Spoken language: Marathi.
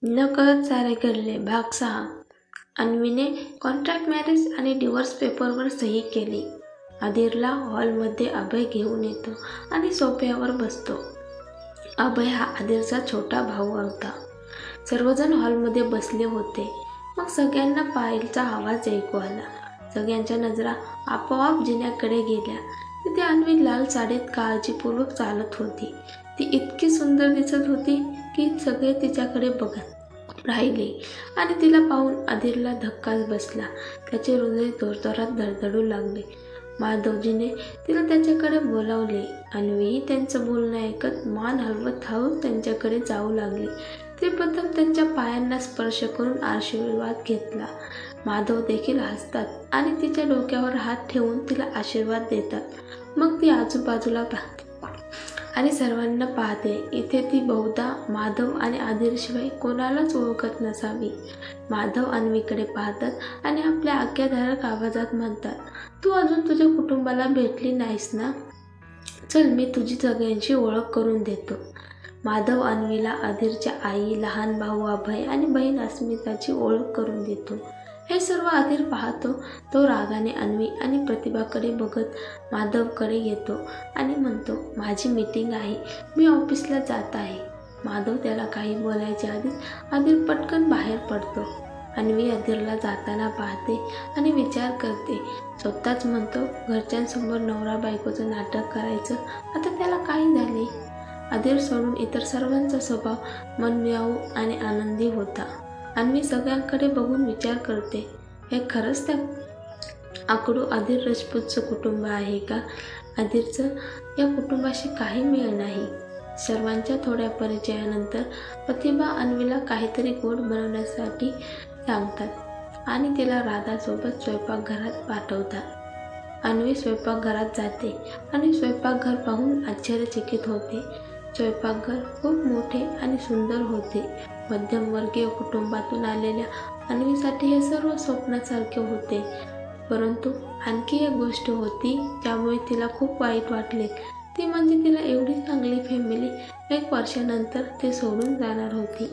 नकळत सारे घडले. भाग 6. अन्वीने कॉन्ट्रॅक्ट मॅरेज आणि डिव्होर्स पेपरवर सही केली. अधीरला हॉलमध्ये अभय घेऊन येतो आणि सोफ्यावर बसतो. अभय हा अधीरचा छोटा भाऊ होता. सर्वजण हॉलमध्ये बसले होते. मग सगळ्यांना पायलचा आवाज ऐकू आला. सगळ्यांच्या नजरा आपोआप जिन्याकडे गेल्या. तिथे अन्वी लाल साडीत काळजीपूर्वक चालत होती. ती इतकी सुंदर दिसत होती की सगळे तिच्याकडे बघत राहिले आणि तिला पाहून अधीरला धक्काच बसला. त्याचे हृदय जोरजोरात धडधडू लागले. माधवजीने तिला त्याच्याकडे बोलावले. अन्वी त्यांचं बोलणं ऐकत मान हलवत हळूच त्यांच्याकडे जाऊ लागली. ती प्रथम त्यांच्या पायांना स्पर्श करून आशीर्वाद घेतला. माधव देखील हसतात आणि तिच्या डोक्यावर हात ठेवून तिला आशीर्वाद देतात. मग ती आजूबाजूला पाहते आणि सर्वांना पाहते. इथे ती बहुधा माधव आणि अधीरशिवाय कोणालाच ओळखत नसावी. माधव अन्वीकडे पाहतात आणि आपल्या आज्ञाधारक आवाजात म्हणतात, तू अजून तुझ्या कुटुंबाला भेटली नाहीस ना? चल, मी तुझी सगळ्यांची ओळख करून देतो. माधव अन्वीला अधीरच्या आई, लहान भाऊ अभय आणि बहीण अस्मिताची ओळख करून देतो. हे सर्व अधीर पाहतो. तो रागाने अन्वी आणि प्रतिभाकडे बघत माधवकडे येतो आणि म्हणतो, माझी मीटिंग आहे, मी ऑफिसला जात आहे. माधव त्याला काही बोलायच्या आधीच अधीर पटकन बाहेर पडतो. अन्वी अधीरला जाताना पाहते आणि विचार करते. स्वतःच म्हणतो, घरच्यांसमोर नवरा बायकोचं नाटक करायचं, आता त्याला काय झाले? अधीर सोडून इतर सर्वांचा स्वभाव मनमिळाऊ आणि आनंदी होता. अन्वी सगळ्यांकडे बघून विचार करते, हे खरंच त्या आकडू अधीर राजपूतचं कुटुंब आहे का? अधीरचं या कुटुंबाशी काही मेळ नाही. सर्वांच्या थोड्या परिचयानंतर प्रतिभा अन्वीला काहीतरी गोड बनवण्यासाठी सांगतात आणि तिला राधासोबत स्वयंपाकघरात पाठवतात. अन्वी स्वयंपाकघरात जाते आणि स्वयंपाकघर पाहून आश्चर्यचकित होते. स्वयंपाकघर खूप मोठे आणि सुंदर होते. मध्यमवर्गीय कुटुंबातून आलेल्या अन्वीसाठी हे सर्व स्वप्नासारखे होते. परंतु आणखी एक गोष्ट होती ज्यामुळे तिला खूप वाईट वाटले. ती म्हणजे तिला एवढी चांगली फॅमिली 1 वर्षानंतर ती सोडून जाणार होती.